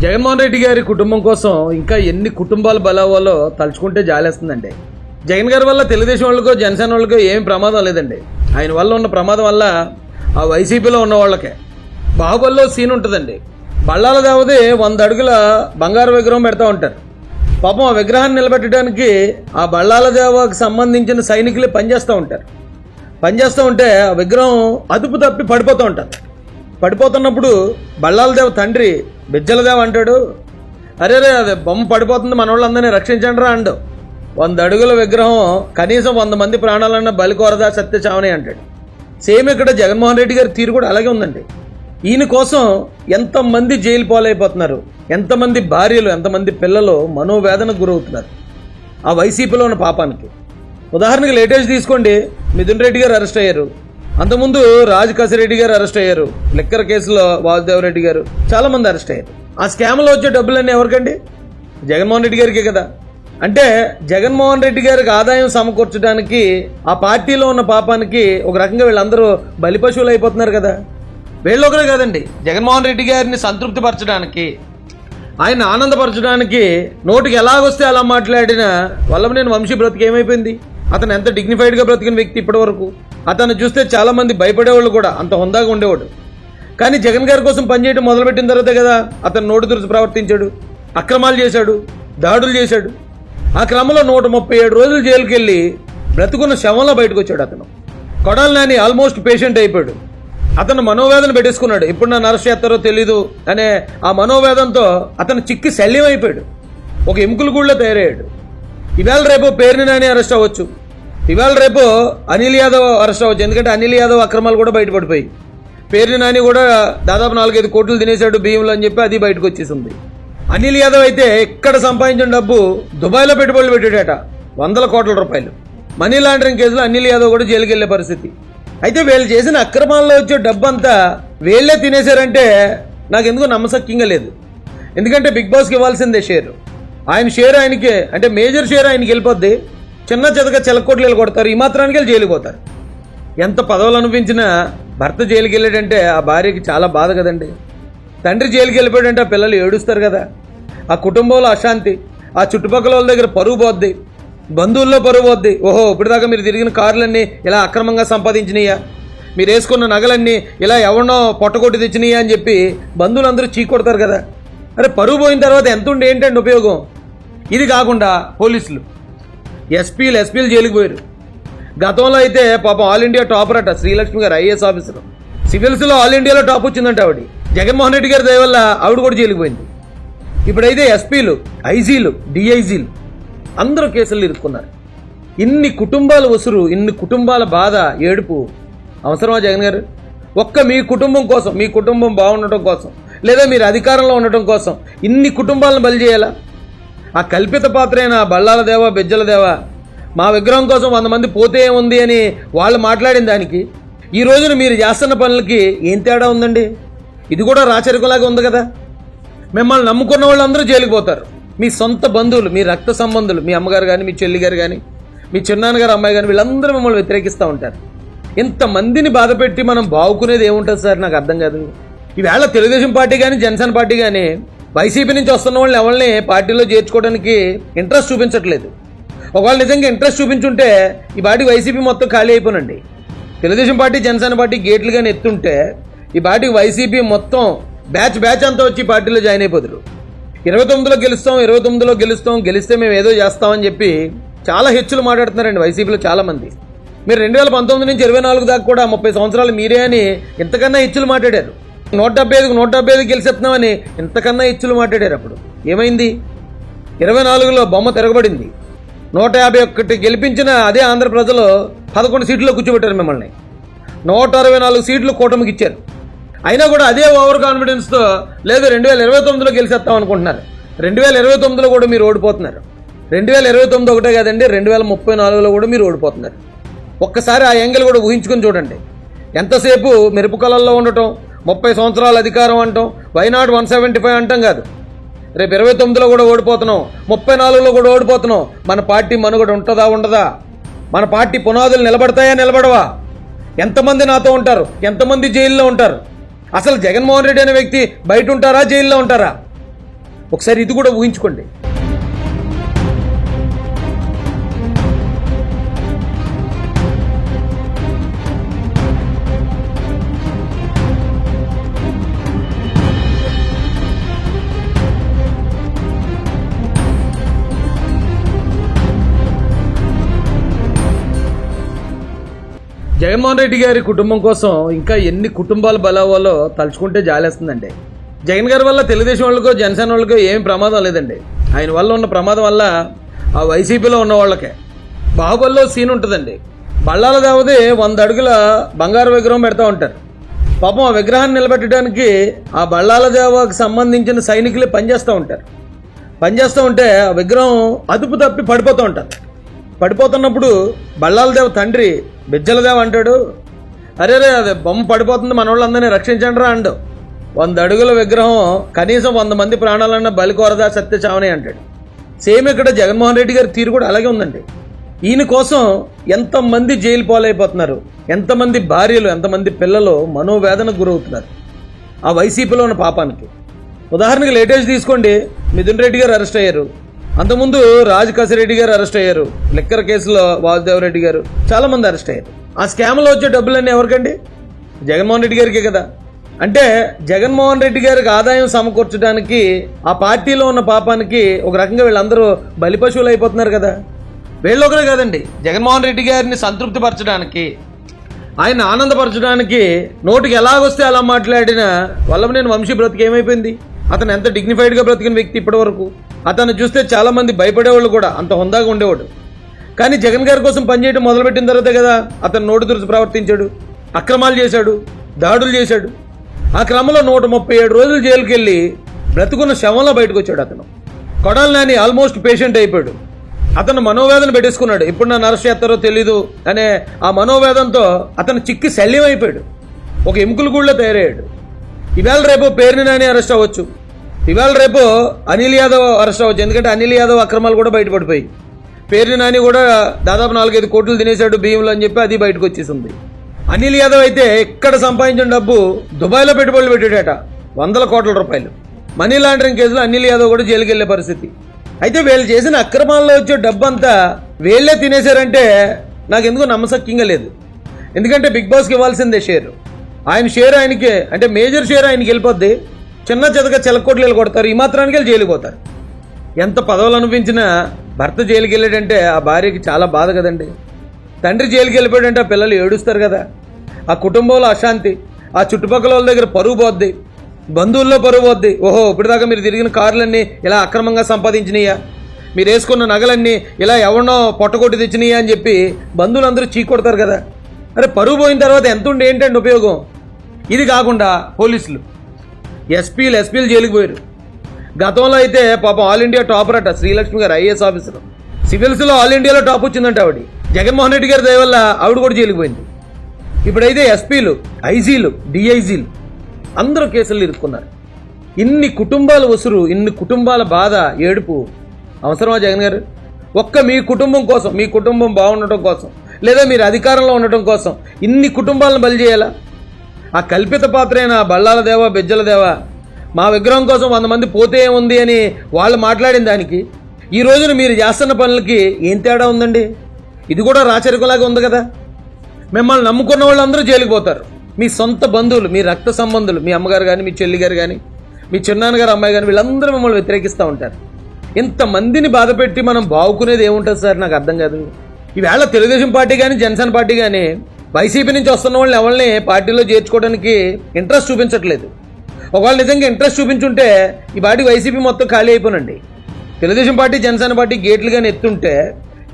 జగన్మోహన్ రెడ్డి గారి కుటుంబం కోసం ఇంకా ఎన్ని కుటుంబాలు బలవాలో తలుచుకుంటే జాలేస్తుందండి. జగన్ గారి వల్ల తెలుగుదేశం వాళ్ళకో జనసేన వాళ్ళకో ఏమి ప్రమాదం లేదండి. ఆయన వల్ల ఉన్న ప్రమాదం వల్ల ఆ వైసీపీలో ఉన్న వాళ్ళకే. బాహుబలిలో సీన్ ఉంటుందండి. బళ్ళాల దేవది 100 అడుగుల బంగారు విగ్రహం పెడతా ఉంటారు. పాపం ఆ విగ్రహాన్ని నిలబెట్టడానికి ఆ బళ్ళాల దేవకు సంబంధించిన సైనికులే పనిచేస్తూ ఉంటారు. పనిచేస్తూ ఉంటే ఆ విగ్రహం అదుపు తప్పి పడిపోతూ ఉంటారు. పడిపోతున్నప్పుడు బళ్ళాల దేవ తండ్రి బిజ్జల దేవ అంటాడు, అరే అదే బొమ్మ పడిపోతుంది, మన వాళ్ళందరినీ రక్షించండి రా అండు. 100 అడుగుల విగ్రహం కనీసం 100 మంది ప్రాణాలన్నా బలికోరదా సత్య చావని అంటాడు. సేమ్ ఇక్కడ జగన్మోహన్ రెడ్డి గారి తీరు కూడా అలాగే ఉందండి. ఈయన కోసం ఎంతమంది జైలు పాలైపోతున్నారు, ఎంతమంది భార్యలు, ఎంతమంది పిల్లలు మనోవేదనకు గురవుతున్నారు ఆ వైసీపీలో ఉన్న పాపానికి. ఉదాహరణకి లేటెస్ట్ తీసుకోండి, మిథున్ రెడ్డి గారు అరెస్ట్ అయ్యారు. అంతకుముందు రాజ్ కసిరెడ్డి గారు అరెస్ట్ అయ్యారు. లిక్కర్ కేసులో వాసుదేవరెడ్డి గారు, చాలా మంది అరెస్ట్ అయ్యారు. ఆ స్కామ్లో వచ్చే డబ్బులన్నీ ఎవరికండి? జగన్మోహన్ రెడ్డి గారికే కదా. అంటే జగన్మోహన్ రెడ్డి గారికి ఆదాయం సమకూర్చడానికి ఆ పార్టీలో ఉన్న పాపానికి ఒక రకంగా వీళ్ళందరూ బలిపశువులు అయిపోతున్నారు కదా. వీళ్ళు ఒకరే కాదండి, జగన్మోహన్ రెడ్డి గారిని సంతృప్తిపరచడానికి, ఆయన ఆనందపరచడానికి నోటికి ఎలాగొస్తే అలా మాట్లాడిన వల్లభనేని వంశీ బ్రతికి ఏమైపోయింది? అతను ఎంత డిగ్నిఫైడ్గా బ్రతికిన వ్యక్తి ఇప్పటి వరకు. అతను చూస్తే చాలా మంది భయపడేవాళ్ళు కూడా, అంత హుందాగా ఉండేవాడు. కానీ జగన్ గారి కోసం పనిచేయడం మొదలుపెట్టిన తర్వాతే కదా అతను నోటు దురుసు ప్రవర్తించాడు, అక్రమాలు చేశాడు, దాడులు చేశాడు. ఆ క్రమంలో 137 రోజులు జైలుకి వెళ్ళి బ్రతుకున్న శవంలో బయటకు వచ్చాడు అతను. కొడాలి నాని ఆల్మోస్ట్ పేషెంట్ అయిపోయాడు. అతను మనోవేదన పెట్టేసుకున్నాడు, ఎప్పుడు నన్ను అరెస్ట్ చేస్తారో తెలీదు అనే ఆ మనోవేదనతో అతను చిక్కి శల్యం అయిపోయాడు. ఒక ఎముకల గూళ్ళో తయారయ్యాడు. ఇవాళ రేపు పేరుని నాని అరెస్ట్ అవ్వచ్చు, ఇవాళ రేపు అనిల్ యాదవ్ అరెస్ట్ అవ్వచ్చు. ఎందుకంటే అనిల్ యాదవ్ అక్రమాలు కూడా బయటపడిపోయి, పేరుని నాని కూడా దాదాపు 4-5 కోట్లు తినేశాడు బియ్యంలో అని చెప్పి అది బయటకు వచ్చేసింది. అనిల్ యాదవ్ అయితే ఎక్కడ సంపాదించిన డబ్బు దుబాయ్లో పెట్టుబడులు పెట్టాడట, 100 కోట్ల రూపాయలు. మనీ లాండరింగ్ కేసులో అనిల్ యాదవ్ కూడా జైలుకి వెళ్లే పరిస్థితి. అయితే వీళ్ళు చేసిన అక్రమాల్లో వచ్చే డబ్బు అంతా వీళ్లే తినేశారంటే నాకు ఎందుకు నమ్మశక్యంగా లేదు. ఎందుకంటే బిగ్ బాస్కి ఇవ్వాల్సిందే షేర్, ఆయన షేర్ ఆయనకే, అంటే మేజర్ షేర్ ఆయనకి వెళ్ళిపోద్ది. చిన్న చెదగా చిలకోట్లు వెళ్ళి కొడతారు, ఈ మాత్రానికి వెళ్ళి జైలుకి పోతారు. ఎంత పదవులు అనిపించినా భర్త జైలుకి వెళ్ళాడంటే ఆ భార్యకి చాలా బాధ కదండి. తండ్రి జైలుకి వెళ్ళిపోయాడంటే ఆ పిల్లలు ఏడుస్తారు కదా. ఆ కుటుంబంలో అశాంతి, ఆ చుట్టుపక్కల వాళ్ళ దగ్గర పరువు పోద్ది, బంధువుల్లో పరువు పోద్ది. ఓహో ఇప్పటిదాకా మీరు తిరిగిన కార్లన్నీ ఇలా అక్రమంగా సంపాదించినయ్యా, మీరు వేసుకున్న నగలన్నీ ఇలా ఎవరినో పొట్టకొట్టి తెచ్చినాయా అని చెప్పి బంధువులందరూ చీకొడతారు కదా. అరే పరువు పోయిన తర్వాత ఎంత ఉండి ఏంటండి ఉపయోగం? ఇది కాకుండా పోలీసులు, ఎస్పీలు జైలుకి పోయారు. గతంలో అయితే పాపం ఆల్ ఇండియా టాపర్ అట శ్రీలక్ష్మి గారు, ఐఏఎస్ ఆఫీసర్. సివిల్స్లో ఆల్ ఇండియాలో టాప్ వచ్చిందంట ఆవిడ. జగన్మోహన్ రెడ్డి గారి దయ వల్ల ఆవిడ కూడా జైలుకి పోయింది. ఇప్పుడైతే ఎస్పీలు, ఐజీలు, డిఐజీలు అందరూ కేసులు ఇరుక్కున్నారు. ఇన్ని కుటుంబాల ఉసురు, ఇన్ని కుటుంబాల బాధ, ఏడుపు అవసరమా జగన్ గారు? ఒక్క మీ కుటుంబం కోసం, మీ కుటుంబం బాగుండటం కోసం, లేదా మీరు అధికారంలో ఉండటం కోసం ఇన్ని కుటుంబాలను బలి చేయాలా? ఆ కల్పిత పాత్రైన బళ్ళాల దేవ, బిజ్జల దేవ మా విగ్రహం కోసం 100 మంది పోతే ఏముంది అని వాళ్ళు మాట్లాడిన దానికి ఈ రోజున మీరు చేస్తున్న పనులకి ఏం తేడా ఉందండి? ఇది కూడా రాచరికలాగా ఉంది కదా. మిమ్మల్ని నమ్ముకున్న వాళ్ళందరూ జైలుకి పోతారు. మీ సొంత బంధువులు, మీ రక్త సంబంధులు, మీ అమ్మగారు కానీ, మీ చెల్లి గారు కానీ, మీ చిన్నాన్నగారు అమ్మాయి కానీ, వీళ్ళందరూ మిమ్మల్ని వ్యతిరేకిస్తూ ఉంటారు. ఇంతమందిని బాధపెట్టి మనం బాగుకునేది ఏముంటుంది సార్? నాకు అర్థం కాదు. ఈవేళ తెలుగుదేశం పార్టీ కానీ, జనసేన పార్టీ కానీ వైసీపీ నుంచి వస్తున్న వాళ్ళని ఎవరిని పార్టీలో చేర్చుకోవడానికి ఇంట్రెస్ట్ చూపించట్లేదు. ఒకవేళ నిజంగా ఇంట్రెస్ట్ చూపించుంటే ఈ పార్టీ వైసీపీ మొత్తం ఖాళీ అయిపోనండి. తెలుగుదేశం పార్టీ, జనసేన పార్టీ గేట్లు కానీ ఎత్తుంటే ఈ పార్టీ వైసీపీ మొత్తం బ్యాచ్ అంతా వచ్చి పార్టీలో జాయిన్ అయిపోతారు. 29లో గెలుస్తాం, 29లో గెలుస్తాం, గెలిస్తే మేము ఏదో చేస్తామని చెప్పి చాలా హెచ్చులు మాట్లాడుతున్నారండి వైసీపీలో చాలా మంది. మీరు 2019 నుంచి 24 దాకా కూడా 30 సంవత్సరాలు మీరే అని ఇంతకన్నా హెచ్చులు మాట్లాడారు. 175 గెలిచేస్తున్నామని ఇంతకన్నా హెచ్చులు మాట్లాడారు. అప్పుడు ఏమైంది? 24లో బొమ్మ తిరగబడింది. 151 గెలిపించిన అదే ఆంధ్ర ప్రజలు 11 సీట్లలో కూర్చోబెట్టారు మిమ్మల్ని. 164 సీట్లు కూటమికి ఇచ్చారు. అయినా కూడా అదే ఓవర్ కాన్ఫిడెన్స్తో లేదు 2029లో గెలిచేస్తాం అనుకుంటున్నారు. 2029లో కూడా మీరు ఓడిపోతున్నారు. 2029 ఒకటే కాదండి, 2034లో కూడా మీరు ఓడిపోతున్నారు. ఒక్కసారి ఆ యాంగిల్ కూడా ఊహించుకొని చూడండి. ఎంతసేపు మెరుపు కళల్లో ఉండటం, 30 సంవత్సరాల అధికారం అంటాం, వైనాట్ 175 అంటాం కాదు. రేపు 29లో కూడా ఓడిపోతున్నాం, 34లో కూడా ఓడిపోతున్నాం. మన పార్టీ మనుగడ ఉంటుందా ఉండదా? మన పార్టీ పునాదులు నిలబడతాయా నిలబడవా? ఎంతమంది నాతో ఉంటారు, ఎంతమంది జైల్లో ఉంటారు? అసలు జగన్మోహన్ రెడ్డి అనే వ్యక్తి బయట ఉంటారా, జైల్లో ఉంటారా? ఒకసారి ఇది కూడా ఊహించుకోండి. జగన్మోహన్ రెడ్డి గారి కుటుంబం కోసం ఇంకా ఎన్ని కుటుంబాలు బలవాలో తలుచుకుంటే జాలేస్తుందండి. జగన్ గారి వల్ల తెలుగుదేశం వాళ్ళకో జనసేన వాళ్ళకో ఏం ప్రమాదం లేదండి. ఆయన వల్ల ఉన్న ప్రమాదం వల్ల ఆ వైసీపీలో ఉన్న వాళ్ళకే. బాహుబలిలో సీన్ ఉంటుందండి. బళ్ళాల దేవది 100 అడుగుల బంగారు విగ్రహం పెడతా ఉంటారు. పాపం ఆ విగ్రహాన్ని నిలబెట్టడానికి ఆ బళ్ళాల దేవకు సంబంధించిన సైనికులే పనిచేస్తూ ఉంటారు. పనిచేస్తూ ఉంటే ఆ విగ్రహం అదుపు తప్పి పడిపోతూ ఉంటారు. పడిపోతున్నప్పుడు బళ్ళాలదేవ తండ్రి బిజ్జలదేవ అంటాడు, అరే అదే బొమ్మ పడిపోతుంది, మన వాళ్ళందరినీ రక్షించండి రా అండు. 100 అడుగుల విగ్రహం కనీసం 100 మంది ప్రాణాలన్న బలికోరదా సత్య చావనే అంటాడు. సేమ్ ఇక్కడ జగన్మోహన్ రెడ్డి గారి తీరు కూడా అలాగే ఉందండి. ఈయన కోసం ఎంతమంది జైలు పాలైపోతున్నారు, ఎంతమంది భార్యలు, ఎంతమంది పిల్లలు మనోవేదనకు గురవుతున్నారు ఆ వైసీపీలో ఉన్న పాపానికి. ఉదాహరణకి లేటెస్ట్ తీసుకోండి, మిథున్ రెడ్డి గారు అరెస్ట్ అయ్యారు. అంతకుముందు రాజ్ కసిరెడ్డి గారు అరెస్ట్ అయ్యారు. లిక్కర్ కేసులో వాసుదేవరెడ్డి గారు, చాలా మంది అరెస్ట్ అయ్యారు. ఆ స్కామ్లో వచ్చే డబ్బులన్నీ ఎవరికండి? జగన్మోహన్ రెడ్డి గారికే కదా. అంటే జగన్మోహన్ రెడ్డి గారికి ఆదాయం సమకూర్చడానికి ఆ పార్టీలో ఉన్న పాపానికి ఒక రకంగా వీళ్ళందరూ బలిపశువులు అయిపోతున్నారు కదా. వీళ్ళొకరే కాదండి, జగన్మోహన్ రెడ్డి గారిని సంతృప్తి పరచడానికి, ఆయన ఆనందపరచడానికి నోటికి ఎలాగొస్తే అలా మాట్లాడిన వల్లభనేని వంశీ బ్రతికి ఏమైపోయింది? అతను ఎంత డిగ్నిఫైడ్గా బ్రతికిన వ్యక్తి ఇప్పటి వరకు. అతను చూస్తే చాలా మంది భయపడేవాళ్ళు కూడా, అంత హుందాగా ఉండేవాడు. కానీ జగన్ గారి కోసం పనిచేయడం మొదలుపెట్టిన తర్వాతే కదా అతను నోటు దురుసు ప్రవర్తించాడు, అక్రమాలు చేశాడు, దాడులు చేశాడు. ఆ క్రమంలో 137 రోజులు జైలుకి వెళ్ళి బ్రతుకున్న శవంలో బయటకు వచ్చాడు అతను. కొడాలి నాని ఆల్మోస్ట్ పేషెంట్ అయిపోయాడు. అతను మనోవేదన పెట్టేసుకున్నాడు, ఎప్పుడు నన్ను అరెస్ట్ చేస్తారో తెలీదు అనే ఆ మనోవేదంతో అతను చిక్కి శల్యం అయిపోయాడు. ఒక ఎముకల గూళ్ళో తయారయ్యాడు. ఇవాళ రేపు పేరుని నాని అరెస్ట్ అవ్వచ్చు, ఇవాళ రేపు అనిల్ యాదవ్ అరెస్ట్ అవ్వచ్చు. ఎందుకంటే అనిల్ యాదవ్ అక్రమాలు కూడా బయటపడిపోయి, పేరుని నాని కూడా దాదాపు 4-5 కోట్లు తినేశాడు బియ్యంలో అని చెప్పి అది బయటకు వచ్చేసింది. అనిల్ యాదవ్ అయితే ఇక్కడ సంపాదించిన డబ్బు దుబాయ్లో పెట్టుబడులు పెట్టాడట, 100 కోట్ల రూపాయలు. మనీ లాండరింగ్ కేసులో అనిల్ యాదవ్ కూడా జైలుకి వెళ్లే పరిస్థితి. అయితే వీళ్ళు చేసిన అక్రమాల్లో వచ్చే డబ్బు అంతా వీళ్లే తినేశారంటే నాకు ఎందుకో నమ్మశక్యంగా లేదు. ఎందుకంటే బిగ్ బాస్కి ఇవ్వాల్సిందే షేర్, ఆయన షేర్ ఆయనకి, అంటే మేజర్ షేర్ ఆయనకి వెళ్ళిపోద్ది. చిన్న చితక చిలకోట్లు కొడతారు, ఈ మాత్రానికి వెళ్ళి జైలుకి పోతారు. ఎంత పదవులు అనిపించినా భర్త జైలుకి వెళ్ళాడంటే ఆ భార్యకి చాలా బాధ కదండి. తండ్రి జైలుకి వెళ్ళిపోయాడంటే ఆ పిల్లలు ఏడుస్తారు కదా. ఆ కుటుంబంలో అశాంతి, ఆ చుట్టుపక్కల వాళ్ళ దగ్గర పరువు పోద్ది, బంధువుల్లో పరువు పోద్ది. ఓహో, ఇప్పటిదాకా మీరు తిరిగిన కార్లన్నీ ఇలా అక్రమంగా సంపాదించినయ్యా, మీరు వేసుకున్న నగలన్నీ ఇలా ఎవరినో పొట్టకొట్టి తెచ్చినాయా అని చెప్పి బంధువులందరూ చీకొడతారు కదా. అరే పరువు పోయిన తర్వాత ఎంత ఉండి ఏంటండి ఉపయోగం? ఇది కాకుండా పోలీసులు, ఎస్పీలు జైలుకి పోయారు. గతంలో అయితే పాపం ఆల్ ఇండియా టాపర్ అట శ్రీలక్ష్మి గారు, ఐఏఎస్ ఆఫీసర్. సివిల్స్లో ఆల్ ఇండియాలో టాప్ వచ్చిందంట ఆవిడ. జగన్మోహన్ రెడ్డి గారి దయ వల్ల ఆవిడ కూడా జైలుకి పోయింది. ఇప్పుడైతే ఎస్పీలు, ఐజీలు, డిఐజీలు అందరూ కేసులు ఇరుక్కున్నారు. ఇన్ని కుటుంబాల ఉసురు, ఇన్ని కుటుంబాల బాధ, ఏడుపు అవసరమా జగన్ గారు? ఒక్క మీ కుటుంబం కోసం, మీ కుటుంబం బాగుండటం కోసం, లేదా మీరు అధికారంలో ఉండటం కోసం ఇన్ని కుటుంబాలను బలి చేయాలా? ఆ కల్పిత పాత్రైన బళ్ళాల దేవ, బిజ్జల దేవ మా విగ్రహం కోసం 100 మంది పోతే ఏముంది అని వాళ్ళు మాట్లాడిన దానికి ఈ రోజున మీరు చేస్తున్న పనులకి ఏం తేడా ఉందండి? ఇది కూడా రాచరికలాగా ఉంది కదా. మిమ్మల్ని నమ్ముకున్న వాళ్ళందరూ జైలుకి పోతారు. మీ సొంత బంధువులు, మీ రక్త సంబంధులు, మీ అమ్మగారు కానీ, మీ చెల్లి గారు కానీ, మీ చిన్నాన్నగారు అమ్మాయి కానీ, వీళ్ళందరూ మిమ్మల్ని వ్యతిరేకిస్తూ ఉంటారు. ఇంతమందిని బాధపెట్టి మనం బాగుకునేది ఏముంటుంది సార్? నాకు అర్థం కాదు. ఈవేళ తెలుగుదేశం పార్టీ కానీ, జనసేన పార్టీ కానీ వైసీపీ నుంచి వస్తున్న వాళ్ళని ఎవరిని పార్టీలో చేర్చుకోవడానికి ఇంట్రెస్ట్ చూపించట్లేదు. ఒకవేళ నిజంగా ఇంట్రెస్ట్ చూపించుంటే ఈ పార్టీ వైసీపీ మొత్తం ఖాళీ అయిపోనండి. తెలుగుదేశం పార్టీ, జనసేన పార్టీ గేట్లు కానీ ఎత్తుంటే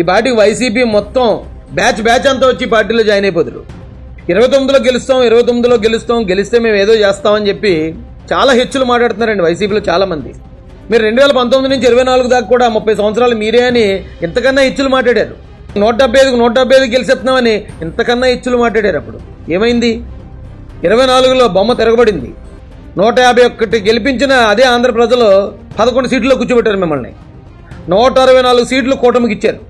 ఈ పార్టీకి వైసీపీ మొత్తం బ్యాచ్ అంతా వచ్చి పార్టీలో జాయిన్ అయిపోతారు. 29లో గెలుస్తాం, గెలిస్తే మేము ఏదో చేస్తామని చెప్పి చాలా హెచ్చులు మాట్లాడుతున్నారండి వైసీపీలో చాలా మంది. మీరు 2019 నుంచి 24 దాకా కూడా 30 సంవత్సరాలు మీరే అని ఇంతకన్నా హెచ్చులు మాట్లాడారు. 175 గెలిచేస్తున్నామని ఇంతకన్నా హెచ్చులు మాట్లాడారు. అప్పుడు ఏమైంది? 24లో బొమ్మ తిరగబడింది. 151 గెలిపించిన అదే ఆంధ్ర ప్రజలు 11 సీట్లలో కూర్చోబెట్టారు మిమ్మల్ని. 164 సీట్లు కూటమికి ఇచ్చారు.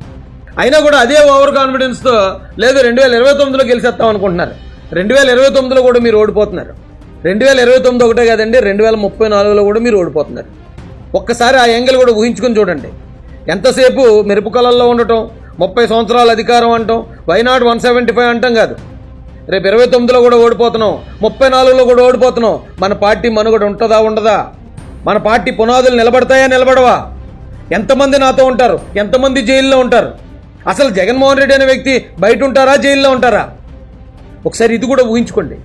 అయినా కూడా అదే ఓవర్ కాన్ఫిడెన్స్తో లేదు 2029లో గెలిచేస్తాం అనుకుంటున్నారు. 2029లో కూడా మీరు ఓడిపోతున్నారు. 2029 ఒకటే కాదండి, 2034లో కూడా మీరు ఓడిపోతున్నారు. ఒక్కసారి ఆ యాంగిల్ కూడా ఊహించుకొని చూడండి. ఎంతసేపు మెరుపు కళల్లో ఉండటం, 30 సంవత్సరాల అధికారం అంటాం, వైనాట్ 175 అంటాం కాదు. రేపు 29లో కూడా ఓడిపోతున్నాం, 34లో కూడా ఓడిపోతున్నాం. మన పార్టీ మనుగడ ఉంటుందా ఉండదా? మన పార్టీ పునాదులు నిలబడతాయా నిలబడవా? ఎంతమంది నాతో ఉంటారు, ఎంతమంది జైల్లో ఉంటారు? అసలు జగన్మోహన్ రెడ్డి అనే వ్యక్తి బయట ఉంటారా, జైల్లో ఉంటారా? ఒకసారి ఇది కూడా ఊహించుకోండి.